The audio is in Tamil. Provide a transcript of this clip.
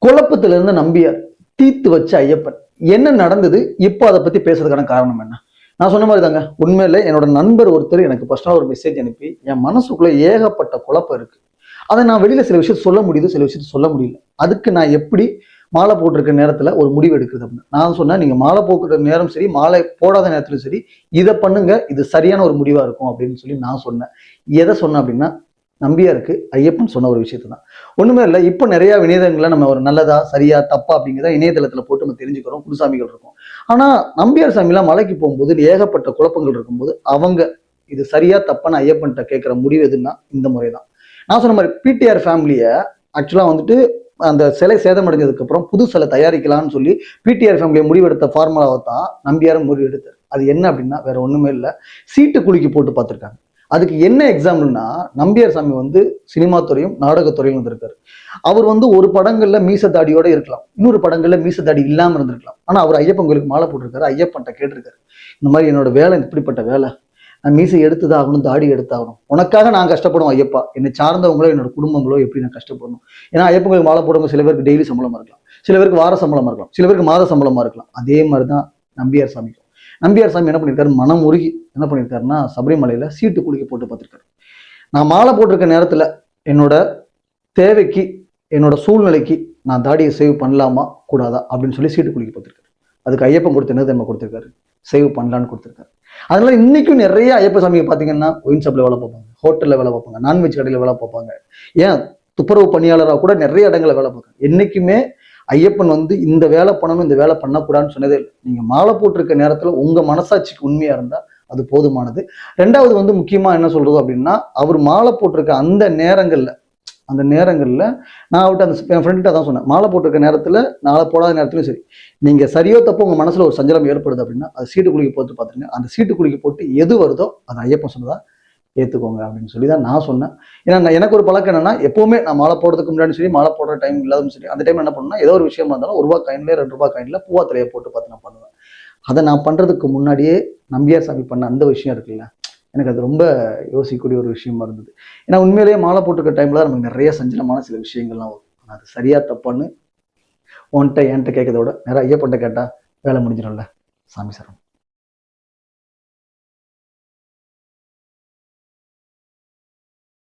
குழப்பத்துல இருந்து நம்பியார் தீர்த்து வச்ச ஐயப்பன். என்ன நடந்தது? இப்போ அதை பத்தி பேசுறதுக்கான காரணம் என்ன? நான் சொன்ன மாதிரி தாங்க, உண்மையில என்னோட நண்பர் ஒருத்தர் எனக்கு பர்சனலா ஒரு மெசேஜ் அனுப்பி என் மனசுக்குள்ள ஏகப்பட்ட குழப்பம் இருக்கு. அதை நான் வெளியில சில விஷயத்த சொல்ல முடியுது, சில விஷயத்த சொல்ல முடியல. அதுக்கு நான் எப்படி மாலை போட்டிருக்க நேரத்துல ஒரு முடிவு எடுக்குது அப்படின்னு நான் சொன்னேன். நீங்க மாலை போக்குற நேரம் சரி, மாலை போடாத நேரத்திலும் சரி, இதை பண்ணுங்க, இது சரியான ஒரு முடிவா இருக்கும் அப்படின்னு சொல்லி நான் சொன்னேன். எதை சொன்னேன் அப்படின்னா, நம்பியாருக்கு ஐயப்பன் சொன்ன ஒரு விஷயத்த தான். ஒண்ணுமே இல்லை, இப்போ நிறைய இணையதளங்களை நம்ம ஒரு நல்லதா சரியா தப்பா அப்படிங்கிறத இணையதளத்துல போட்டு நம்ம தெரிஞ்சுக்கிறோம், குருசாமிகள் இருக்கும். ஆனா நம்பியார் சாமிலாம் மலைக்கு போகும்போது ஏகப்பட்ட குழப்பங்கள் இருக்கும்போது அவங்க இது சரியா தப்பான ஐயப்பன்ட்ட கேட்கிற முடிவு எதுன்னா இந்த முறைதான். நான் சொன்ன மாதிரி பிடிஆர் ஃபேமிலியை ஆக்சுவலா வந்துட்டு அந்த சிலை சேதமடைஞ்சதுக்கு அப்புறம் புது சிலை தயாரிக்கலாம்னு சொல்லி பிடிஆர் ஃபேமிலியை முடிவெடுத்த ஃபார்முலாவை தான் நம்பியாரும் முடிவெடுத்தார். அது என்ன அப்படின்னா வேற ஒண்ணுமே இல்லை, சீட்டு குலுக்கி போட்டு பார்த்துருக்காங்க. அதுக்கு என்ன எக்ஸாம்பிள்னா, நம்பியார் சாமி வந்து சினிமா துறையும் நாடகத்துறையும் வந்திருக்காரு. அவர் வந்து ஒரு படங்கள்ல மீசத்தாடியோட இருக்கலாம், இன்னொரு படங்கள்ல மீசத்தாடி இல்லாம இருந்திருக்கலாம். ஆனா அவர் ஐயப்பன் கோயிலுக்கு மாலை போட்டிருக்காரு, ஐயப்பன்ட்ட கேட்டிருக்காரு, இந்த மாதிரி என்னோட வேலை இப்படிப்பட்ட வேலை, நான் மீசை எடுத்துதான் ஆகணும், தாடி எடுத்தாகணும், உனக்காக நான் கஷ்டப்படுவோம் ஐயப்பா, என்னை சார்ந்தவங்களோ என்னோட குடும்பங்களோ எப்படி நான் கஷ்டப்படணும். ஏன்னா ஐயப்பன் கோயில் மாலை போடுறவங்க சில பேருக்கு டெய்லி சம்பளமா இருக்கலாம், சில பேருக்கு வார சம்பளமா இருக்கலாம், சில பேருக்கு மாத சம்பளமா இருக்கலாம். அதே மாதிரிதான் நம்பியார் சாமிக்கும். நம்பியார் சாமி என்ன பண்ணியிருக்காரு, மனம் உருகி என்ன பண்ணியிருக்காருன்னா சபரிமலையில சீட்டு குலுக்கி போட்டு பார்த்திருக்காரு. நான் மாலை போட்டிருக்க நேரத்துல என்னோட தேவைக்கு, என்னோட சூழ்நிலைக்கு நான் தாடியை சேவ் பண்ணலாமா கூடாதா அப்படின்னு சொல்லி சீட்டு குலுக்கி பார்த்திருக்காரு. அதுக்கு ஐயப்பன் கொடுத்த என்ன தெரியுமா கொடுத்திருக்காரு, சேவ் பண்ணலான்னு கொடுத்திருக்காரு. அதனால இன்னைக்கும் நிறைய ஐயப்ப சாமியை பார்த்தீங்கன்னா ஒயின் ஷாப்ல வேலை பார்ப்பாங்க, ஹோட்டல்ல வேலை பார்ப்பாங்க, நான்வெஜ் கடையில வேலை பார்ப்பாங்க, ஏன் துப்புரவு பணியாளராக கூட நிறைய இடங்களை வேலை பார்ப்பாங்க. என்னைக்குமே ஐயப்பன் வந்து இந்த வேலை பண்ணணும், இந்த வேலை பண்ணக்கூடாதுன்னு சொன்னதே இல்லை. நீங்க மாலை போட்டிருக்க நேரத்துல உங்க மனசாட்சிக்கு உண்மையா இருந்தா அது போதுமானது. ரெண்டாவது வந்து முக்கியமா என்ன சொல்றது அப்படின்னா, அவர் மாலை போட்டிருக்க அந்த நேரங்கள்ல நான் அவர்கிட்ட என் ஃப்ரெண்ட்கிட்ட தான் சொன்னேன், மாலை போட்டிருக்க நேரத்துல மாலை போடாத நேரத்துலையும் சரி, நீங்க சரியோ தப்போ உங்க மனசுல ஒரு சஞ்சலம் ஏற்படுது அப்படின்னா அது சீட்டு குலுக்கி போட்டு பார்த்துருங்க. அந்த சீட்டு குலுக்கி போட்டு எது வருதோ அது ஐயப்பன் சொன்னதா ஏத்துக்கோங்க அப்படின்னு சொல்லி தான் நான் சொன்னேன். ஏன்னா எனக்கு ஒரு பழக்கம் என்னன்னா, எப்பவுமே நான் மாலை போடுறதுக்கு முன்னாடி சரி, மாலை போடுற டைம் இல்லாதும் சரி, அந்த டைம் என்ன பண்ணுன்னா, ஏதோ ஒரு விஷயமா இருந்தாலும் ₹1 காயின்ல ₹2 காயின்ல பூவா தலையை போட்டு பார்த்து நான் பண்ணுவேன். அதை நான் பண்றதுக்கு முன்னாடியே நம்பியார் சாமி பண்ண அந்த விஷயம் இருக்குல்ல, எனக்கு அது ரொம்ப யோசிக்கக்கூடிய ஒரு விஷயமா இருந்தது. ஏன்னா உண்மையிலேயே மாலை போட்டுருக்க டைம்ல நமக்கு நிறைய சஞ்சலமான சில விஷயங்கள்லாம் வரும். அது சரியா தப்பான்னு உன்கிட்ட என்கிட்ட கேட்கறத விட நேரம் ஐயப்பன்ட்ட கேட்டா வேலை முடிஞ்சிடும்ல. சாமி சரணம்.